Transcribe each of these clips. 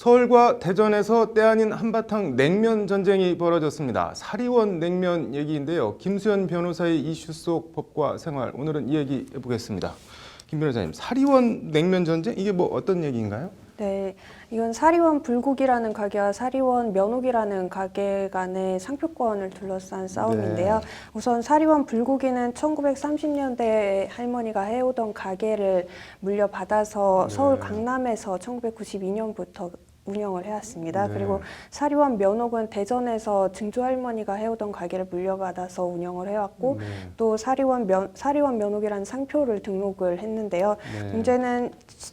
서울과 대전에서 때 아닌 한바탕 냉면 전쟁이 벌어졌습니다. 사리원 냉면 얘기인데요. 김수현 변호사의 이슈 속 법과 생활, 오늘은 이 얘기 해보겠습니다. 김 변호사님, 사리원 냉면 전쟁, 이게 뭐 어떤 얘기인가요? 네, 이건 사리원 불고기라는 가게와 사리원 면옥이라는 가게 간의 상표권을 둘러싼 싸움인데요. 네. 우선 사리원 불고기는 1930년대에 할머니가 해오던 가게를 물려받아서 네. 서울 강남에서 1992년부터 운영을 해왔습니다. 네. 그리고 사리원 면옥은 대전에서 증조 할머니가 해오던 가게를 물려받아서 운영을 해왔고 네. 또 사리원 면옥이라는 상표를 등록을 했는데요. 네. 문제는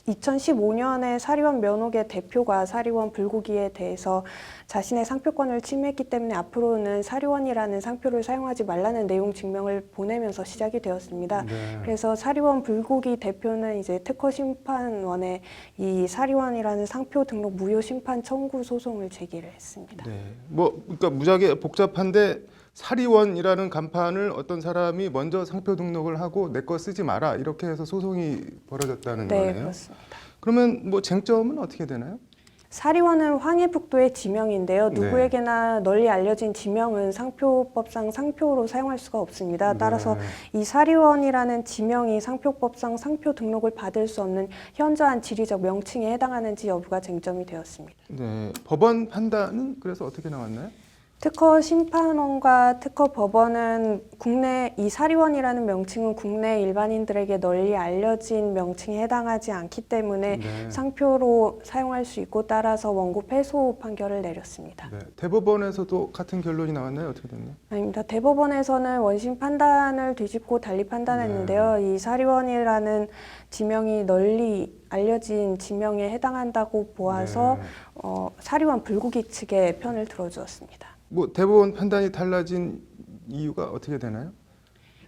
2015년에 사리원 면옥의 대표가 사리원 불고기에 대해서 자신의 상표권을 침해했기 때문에 앞으로는 사리원이라는 상표를 사용하지 말라는 내용 증명을 보내면서 시작이 되었습니다. 네. 그래서 사리원 불고기 대표는 이제 특허심판원에 이 사리원이라는 상표 등록 무효 심판 청구 소송을 제기를 했습니다. 네. 그러니까 무지하게 복잡한데 사리원이라는 간판을 어떤 사람이 먼저 상표 등록을 하고 내 거 쓰지 마라 이렇게 해서 소송이 벌어졌다는 네, 거네요. 그렇습니다. 그러면 뭐 쟁점은 어떻게 되나요? 사리원은 황해북도의 지명인데요. 네. 누구에게나 널리 알려진 지명은 상표법상 상표로 사용할 수가 없습니다. 따라서 이 사리원이라는 지명이 상표법상 상표 등록을 받을 수 없는 현저한 지리적 명칭에 해당하는지 여부가 쟁점이 되었습니다. 네. 법원 판단은 그래서 어떻게 나왔나요? 특허 심판원과 특허 법원은 이 사리원이라는 명칭은 국내 일반인들에게 널리 알려진 명칭에 해당하지 않기 때문에 네. 상표로 사용할 수 있고 따라서 원고 패소 판결을 내렸습니다. 네. 대법원에서도 같은 결론이 나왔나요? 어떻게 됐나요? 아닙니다. 대법원에서는 원심 판단을 뒤집고 달리 판단했는데요. 이 사리원이라는 지명이 널리 알려진 지명에 해당한다고 보아서 사리원 불고기 측의 편을 들어주었습니다. 뭐 대법원 판단이 달라진 이유가 어떻게 되나요?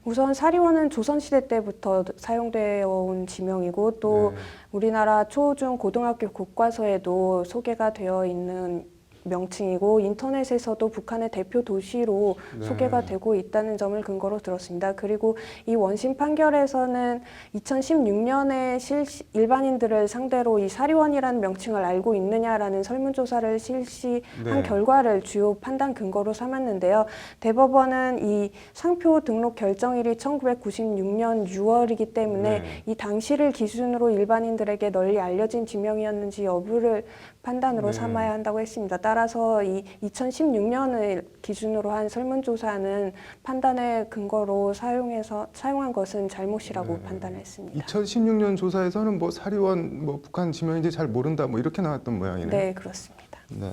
우선 사리원은 조선시대 때부터 사용되어 온 지명이고 또 우리나라 초, 중, 고등학교 교과서에도 소개가 되어 있는 명칭이고 인터넷에서도 북한의 대표 도시로 소개가 되고 있다는 점을 근거로 들었습니다. 그리고 이 원심 판결에서는 2016년에 일반인들을 상대로 이 사리원이라는 명칭을 알고 있느냐라는 설문조사를 실시한 결과를 주요 판단 근거로 삼았는데요. 대법원은 이 상표 등록 결정일이 1996년 6월이기 때문에 이 당시를 기준으로 일반인들에게 널리 알려진 지명이었는지 여부를 판단으로 삼아야 한다고 했습니다. 따라서 이 2016년을 기준으로 한 설문조사는 판단의 근거로 사용한 것은 잘못이라고 판단했습니다. 2016년 조사에서는 뭐 사리원 북한 지명인지 잘 모른다 이렇게 나왔던 모양이네요. 네, 그렇습니다. 네.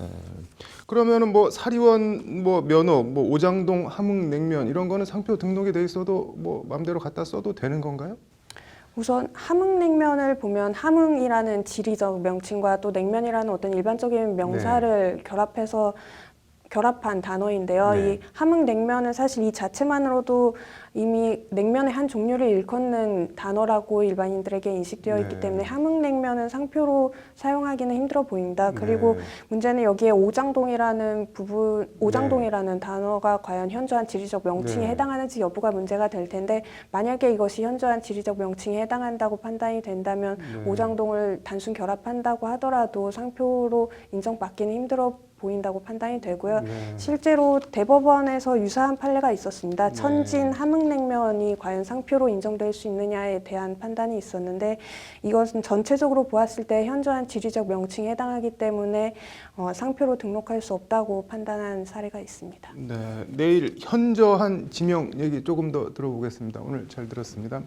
그러면은 뭐 사리원 면허 오장동 함흥냉면 이런 거는 상표 등록이 돼 있어도 마음대로 갖다 써도 되는 건가요? 우선 함흥냉면을 보면 함흥이라는 지리적 명칭과 또 냉면이라는 어떤 일반적인 명사를 결합한 단어인데요. 이 함흥냉면은 사실 이 자체만으로도 이미 냉면의 한 종류를 일컫는 단어라고 일반인들에게 인식되어 있기 때문에 함흥냉면은 상표로 사용하기는 힘들어 보입니다. 그리고 문제는 여기에 오장동이라는 단어가 과연 현저한 지리적 명칭에 해당하는지 여부가 문제가 될 텐데 만약에 이것이 현저한 지리적 명칭에 해당한다고 판단이 된다면 오장동을 단순 결합한다고 하더라도 상표로 인정받기는 힘들어 보인다고 판단이 되고요. 실제로 대법원에서 유사한 판례가 있었습니다. 천진 함흥냉면이 과연 상표로 인정될 수 있느냐에 대한 판단이 있었는데 이것은 전체적으로 보았을 때 현저한 지리적 명칭에 해당하기 때문에 상표로 등록할 수 없다고 판단한 사례가 있습니다. 네, 내일 현저한 지명 얘기 조금 더 들어보겠습니다. 오늘 잘 들었습니다.